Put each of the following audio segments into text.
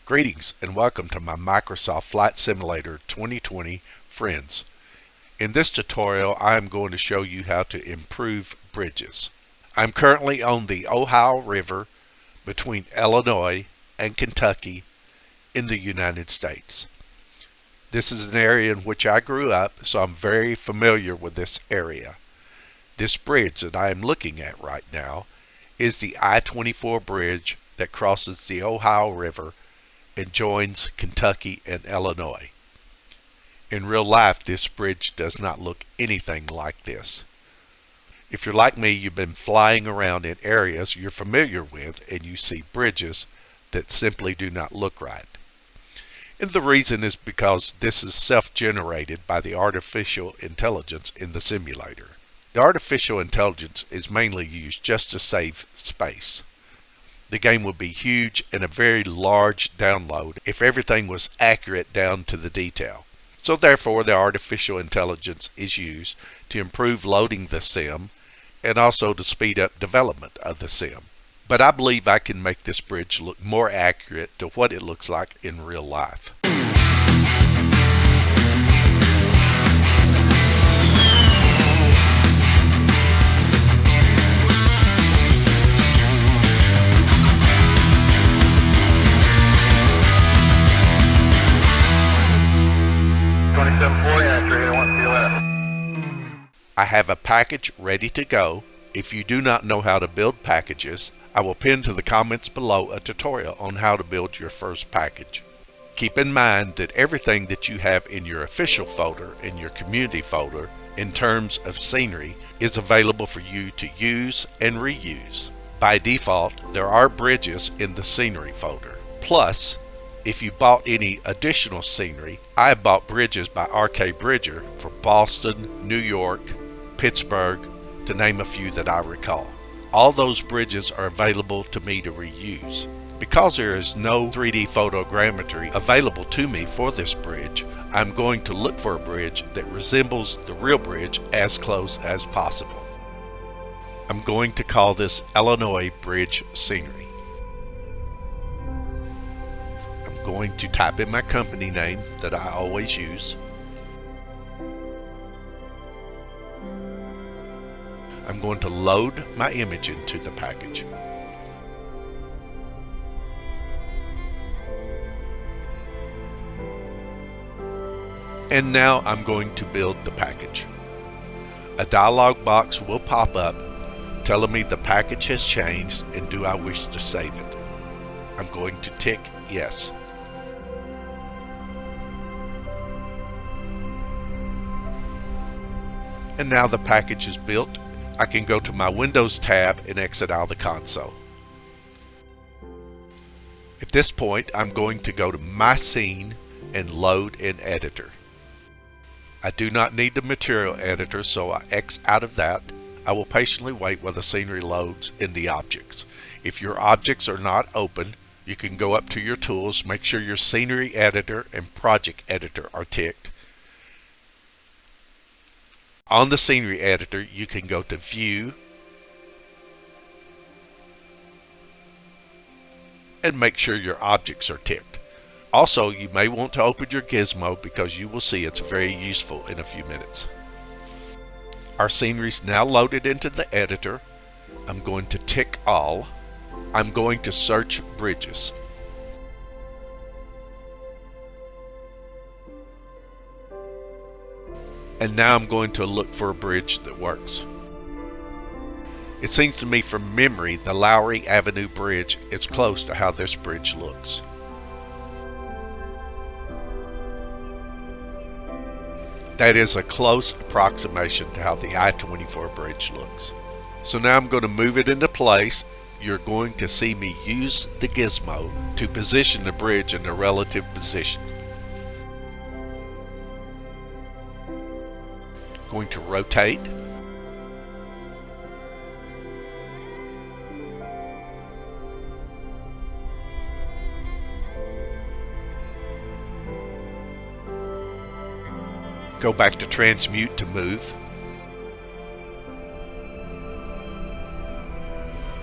Greetings and welcome to my Microsoft Flight Simulator 2020 friends. In this tutorial I am going to show you how to improve bridges. I'm currently on the Ohio River between Illinois and Kentucky in the United States. This is an area in which I grew up, so I'm very familiar with this area. This bridge that I am looking at right now is the I-24 bridge that crosses the Ohio River and joins Kentucky and Illinois. In real life, this bridge does not look anything like this. If you're like me, you've been flying around in areas you're familiar with and you see bridges that simply do not look right. And the reason is because this is self-generated by the artificial intelligence in the simulator. The artificial intelligence is mainly used just to save space. The game would be huge and a very large download if everything was accurate down to the detail. So therefore the artificial intelligence is used to improve loading the sim and also to speed up development of the sim. But I believe I can make this bridge look more accurate to what it looks like in real life. I have a package ready to go. If you do not know how to build packages, I will pin to the comments below a tutorial on how to build your first package. Keep in mind that everything that you have in your official folder and your community folder in terms of scenery is available for you to use and reuse. By default, there are bridges in the scenery folder. Plus, if you bought any additional scenery, I have bought bridges by RK Bridger for Boston, New York, Pittsburgh, to name a few that I recall. All those bridges are available to me to reuse. Because there is no 3D photogrammetry available to me for this bridge, I'm going to look for a bridge that resembles the real bridge as close as possible. I'm going to call this Illinois Bridge Scenery. I'm going to type in my company name that I always use. I'm going to load my image into the package. And now I'm going to build the package. A dialog box will pop up telling me the package has changed and do I wish to save it. I'm going to tick yes. And now the package is built. I can go to my Windows tab and exit out of the console. At this point, I'm going to go to my scene and load an editor. I do not need the material editor, so I X out of that. I will patiently wait while the scenery loads in the objects. If your objects are not open, you can go up to your tools, make sure your scenery editor and project editor are ticked. On the scenery editor, you can go to View and make sure your objects are ticked. Also, you may want to open your gizmo because you will see it's very useful in a few minutes. Our scenery is now loaded into the editor. I'm going to tick all. I'm going to search bridges. And now I'm going to look for a bridge that works. It seems to me from memory the Lowry Avenue Bridge is close to how this bridge looks. That is a close approximation to how the I-24 bridge looks. So now I'm going to move it into place. You're going to see me use the gizmo to position the bridge in the relative position. Going to rotate. Go back to transmute to move.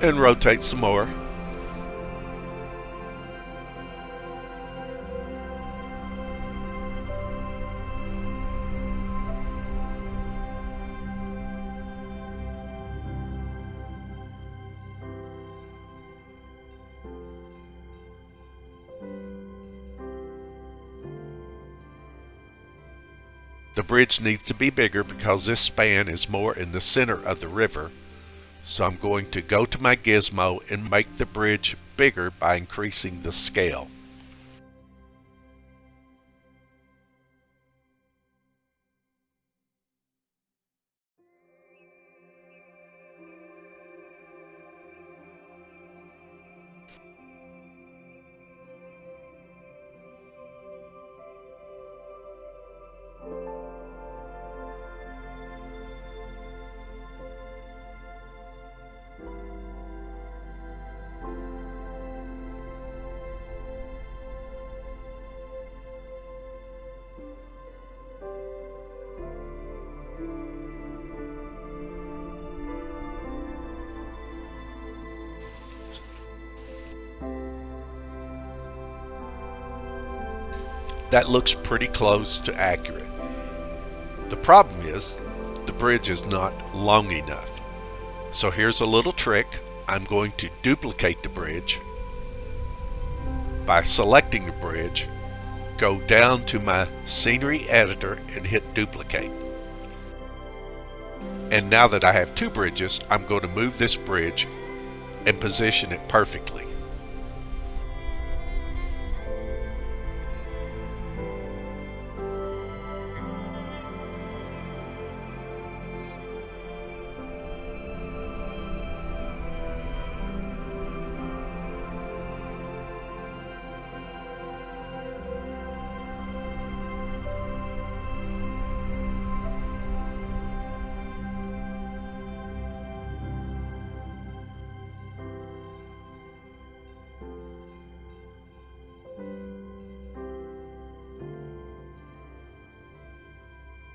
And rotate some more. The bridge needs to be bigger because this span is more in the center of the river. So I'm going to go to my gizmo and make the bridge bigger by increasing the scale. That looks pretty close to accurate. The problem is the bridge is not long enough. So here's a little trick. I'm going to duplicate the bridge. By selecting the bridge, go down to my scenery editor and hit duplicate. And now that I have two bridges, I'm going to move this bridge and position it perfectly.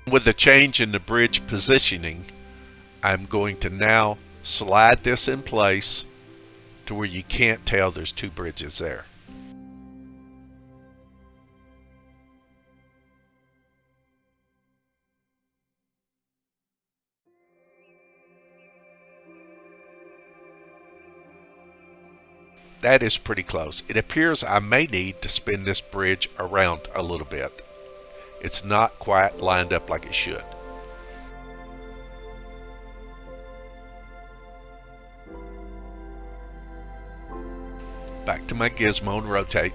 With the change in the bridge positioning, I'm going to now slide this in place to where you can't tell there's two bridges there. That is pretty close. It appears I may need to spin this bridge around a little bit. It's not quite lined up like it should. Back to my gizmo and rotate.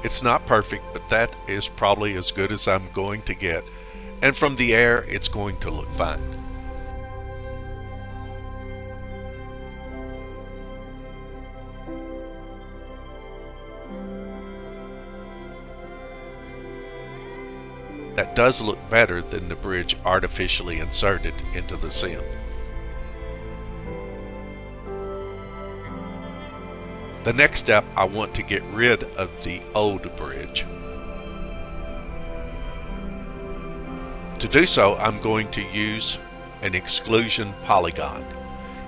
It's not perfect, but that is probably as good as I'm going to get. And from the air, it's going to look fine. That does look better than the bridge artificially inserted into the sim. The next step, I want to get rid of the old bridge. To do so, I'm going to use an exclusion polygon.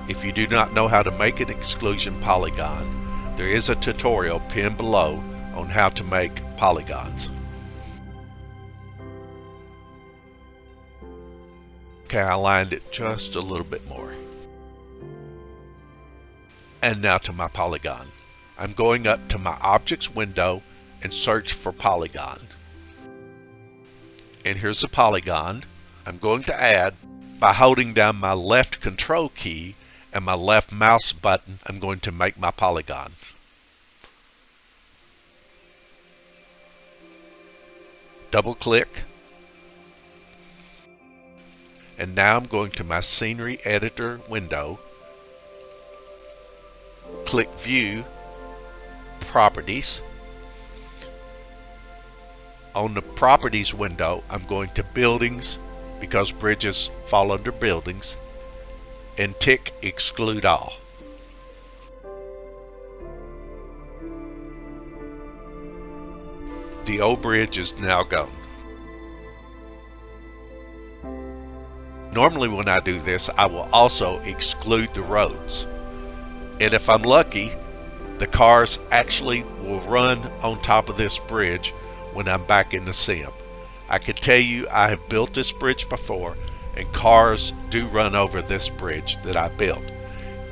If you do not know how to make an exclusion polygon, there is a tutorial pinned below on how to make polygons. Okay, I aligned it just a little bit more. And now to my polygon. I'm going up to my objects window and search for polygon. And here's the polygon I'm going to add. By holding down my left control key and my left mouse button, I'm going to make my polygon. Double click. And now I'm going to my scenery editor window. Click View, Properties. On the Properties window, I'm going to Buildings, because bridges fall under Buildings, and tick Exclude All. The old bridge is now gone. Normally when I do this, I will also exclude the roads. And if I'm lucky, the cars actually will run on top of this bridge when I'm back in the sim. I can tell you I have built this bridge before, and cars do run over this bridge that I built.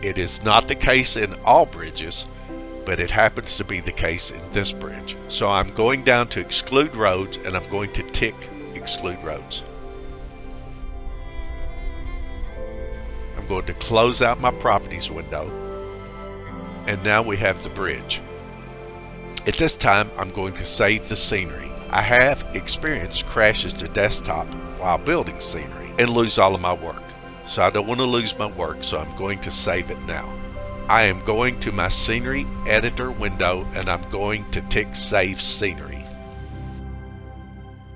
It is not the case in all bridges, but it happens to be the case in this bridge. So I'm going down to exclude roads, and I'm going to tick exclude roads. I'm going to close out my properties window, and now we have the bridge. At this time, I'm going to save the scenery. I have experienced crashes to desktop while building scenery and lose all of my work. So I don't want to lose my work, so I'm going to save it now. I am going to my scenery editor window, and I'm going to tick save scenery.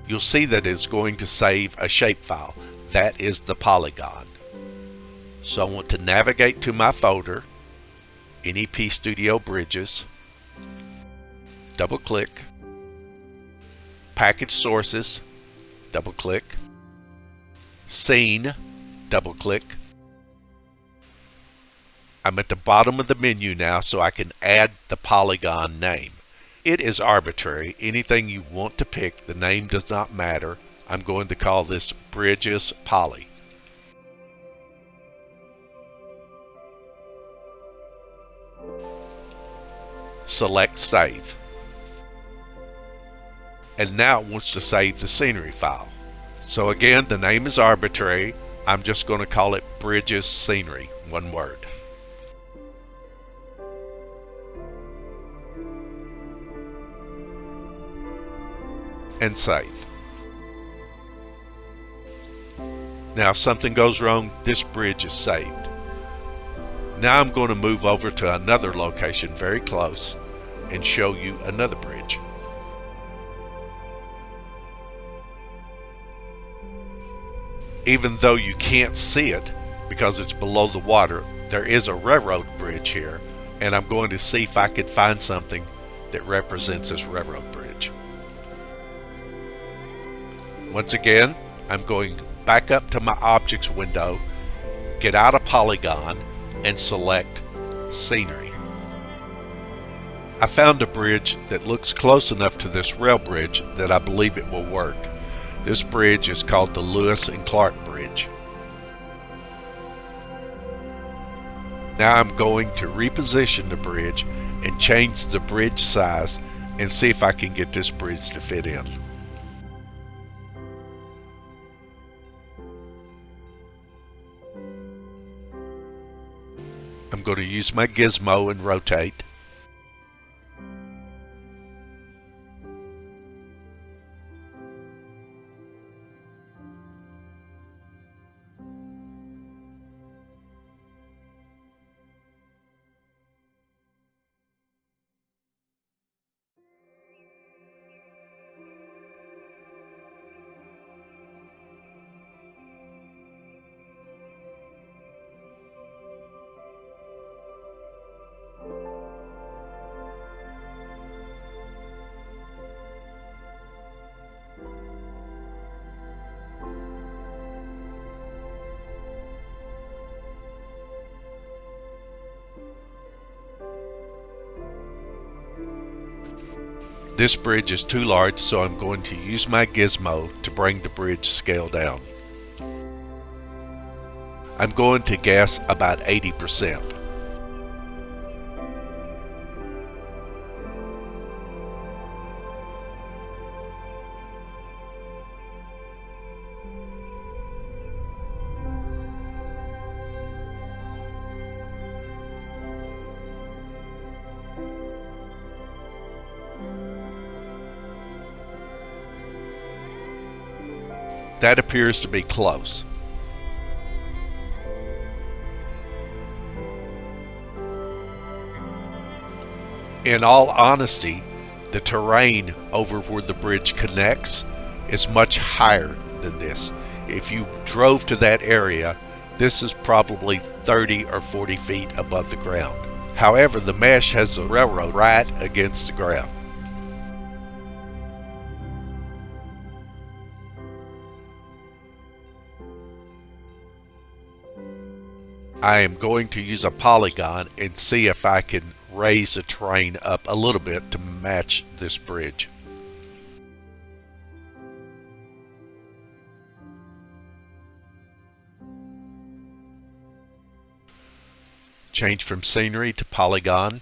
You'll see that it's going to save a shapefile. That is the polygon. So I want to navigate to my folder, NEP Studio Bridges, double click, package sources, double click, scene, double click. I'm at the bottom of the menu now, so I can add the polygon name. It is arbitrary. Anything you want to pick, the name does not matter. I'm going to call this Bridges Poly. Select Save. And now it wants to save the scenery file. So again, the name is arbitrary. I'm just going to call it Bridges Scenery, one word. And save. Now if something goes wrong, this bridge is saved. Now I'm going to move over to another location very close and show you another bridge. Even though you can't see it because it's below the water, there is a railroad bridge here, and I'm going to see if I can find something that represents this railroad bridge. Once again, I'm going back up to my objects window, get out of polygon, and select scenery. I found a bridge that looks close enough to this rail bridge that I believe it will work. This bridge is called the Lewis and Clark Bridge. Now I'm going to reposition the bridge and change the bridge size and see if I can get this bridge to fit in. I'm going to use my gizmo and rotate. This bridge is too large, so I'm going to use my gizmo to bring the bridge scale down. I'm going to guess about 80%. That appears to be close. In all honesty, the terrain over where the bridge connects is much higher than this. If you drove to that area, this is probably 30 or 40 feet above the ground. However, the mesh has the railroad right against the ground. I am going to use a polygon and see if I can raise the terrain up a little bit to match this bridge. Change from scenery to polygon.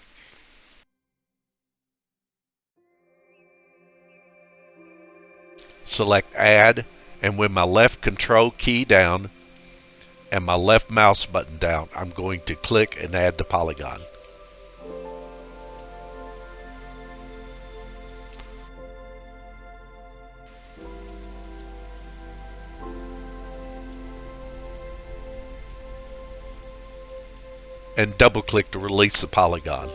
Select add, and with my left control key down and my left mouse button down, I'm going to click and add the polygon. And double click to release the polygon.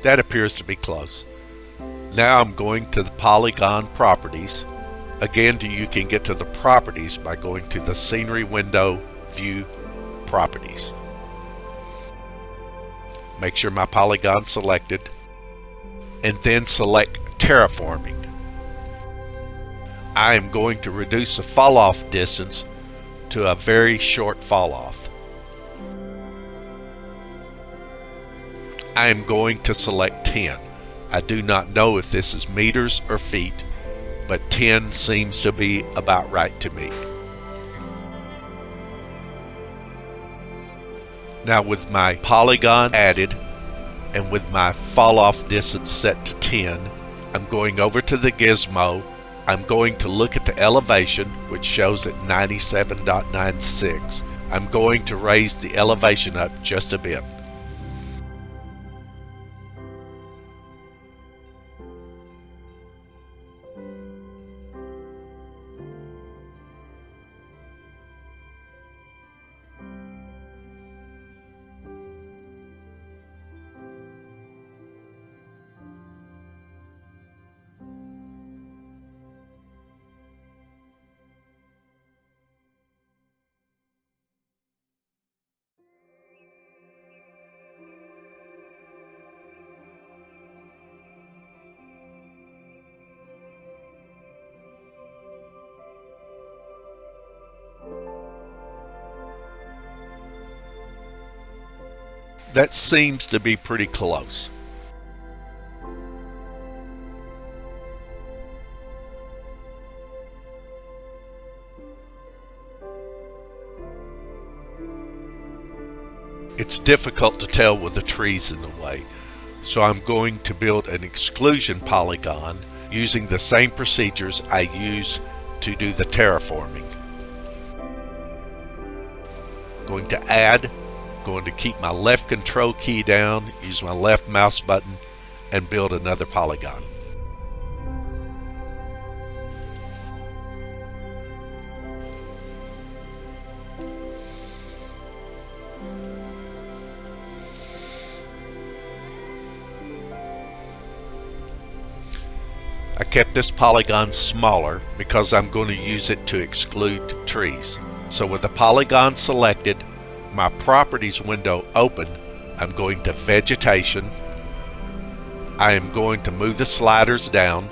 That appears to be close. Now I'm going to the polygon properties. Again, you can get to the properties by going to the scenery window, view, properties. Make sure my polygon selected, and then select terraforming. I am going to reduce the fall off distance to a very short fall off. I am going to select 10. I do not know if this is meters or feet, but 10 seems to be about right to me. Now with my polygon added and with my fall off distance set to 10, I'm going over to the gizmo. I'm going to look at the elevation, which shows at 97.96. I'm going to raise the elevation up just a bit. That seems to be pretty close. It's difficult to tell with the trees in the way, so I'm going to build an exclusion polygon using the same procedures I used to do the terraforming. Going to add, going to keep my left control key down, use my left mouse button, and build another polygon. I kept this polygon smaller because I'm going to use it to exclude trees. So with the polygon selected, my properties window open, I'm going to vegetation. I am going to move the sliders down.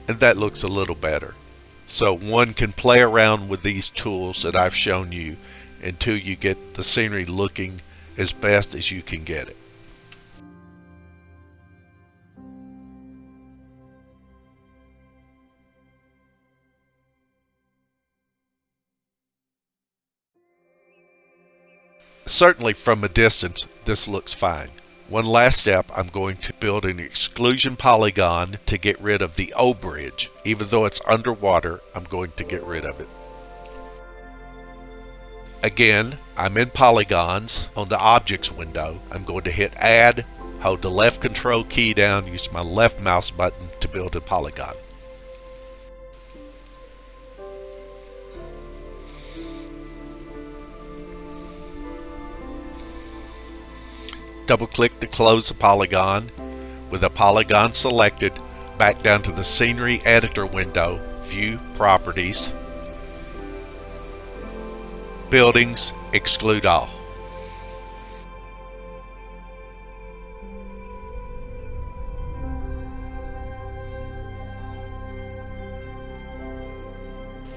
And that looks a little better. So one can play around with these tools that I've shown you until you get the scenery looking as best as you can get it. Certainly from a distance, this looks fine. One last step, I'm going to build an exclusion polygon to get rid of the O bridge. Even though it's underwater, I'm going to get rid of it. Again, I'm in polygons on the objects window. I'm going to hit add, hold the left control key down, use my left mouse button to build a polygon. Double click to close the polygon. With the polygon selected, back down to the Scenery Editor window, View Properties, Buildings, Exclude All.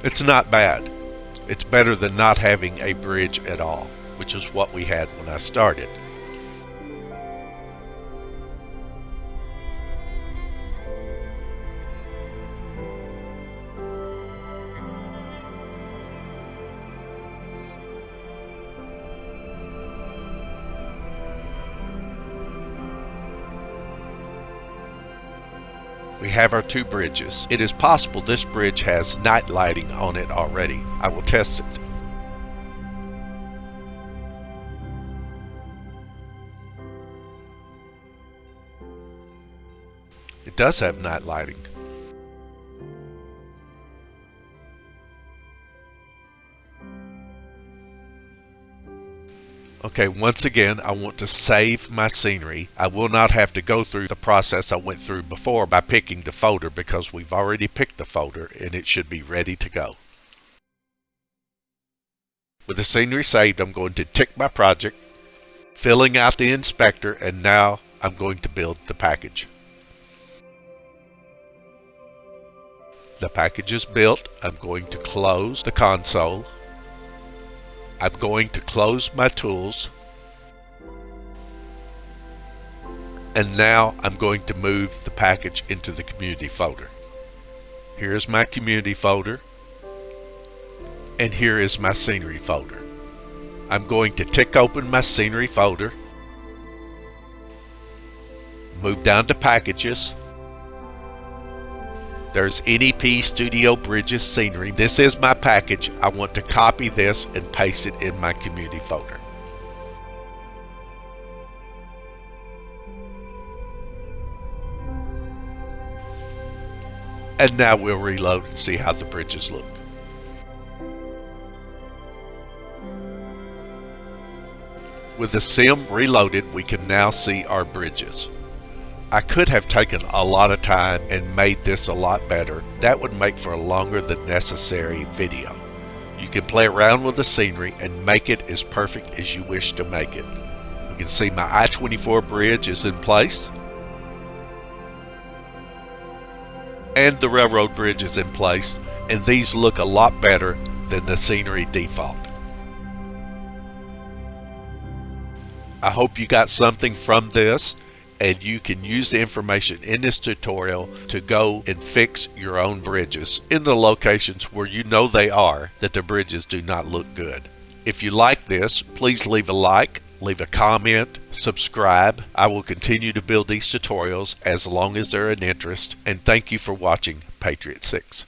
It's not bad. It's better than not having a bridge at all, which is what we had when I started. We have our two bridges. It is possible this bridge has night lighting on it already. I will test it. It does have night lighting. Okay, once again, I want to save my scenery. I will not have to go through the process I went through before by picking the folder, because we've already picked the folder and it should be ready to go. With the scenery saved, I'm going to tick my project, filling out the inspector, and now I'm going to build the package. The package is built. I'm going to close the console. I'm going to close my tools, and now I'm going to move the package into the community folder. Here's my community folder, and here is my scenery folder. I'm going to tick open my scenery folder, move down to packages. There's NEP Studio Bridges Scenery. This is my package. I want to copy this and paste it in my community folder. And now we'll reload and see how the bridges look. With the sim reloaded, we can now see our bridges. I could have taken a lot of time and made this a lot better. That would make for a longer than necessary video. You can play around with the scenery and make it as perfect as you wish to make it. You can see my I-24 bridge is in place, and the railroad bridge is in place, and these look a lot better than the scenery default. I hope you got something from this, and you can use the information in this tutorial to go and fix your own bridges in the locations where you know they are that the bridges do not look good. If you like this, please leave a like, leave a comment, subscribe. I will continue to build these tutorials as long as they're an interest, and thank you for watching Patriot 6.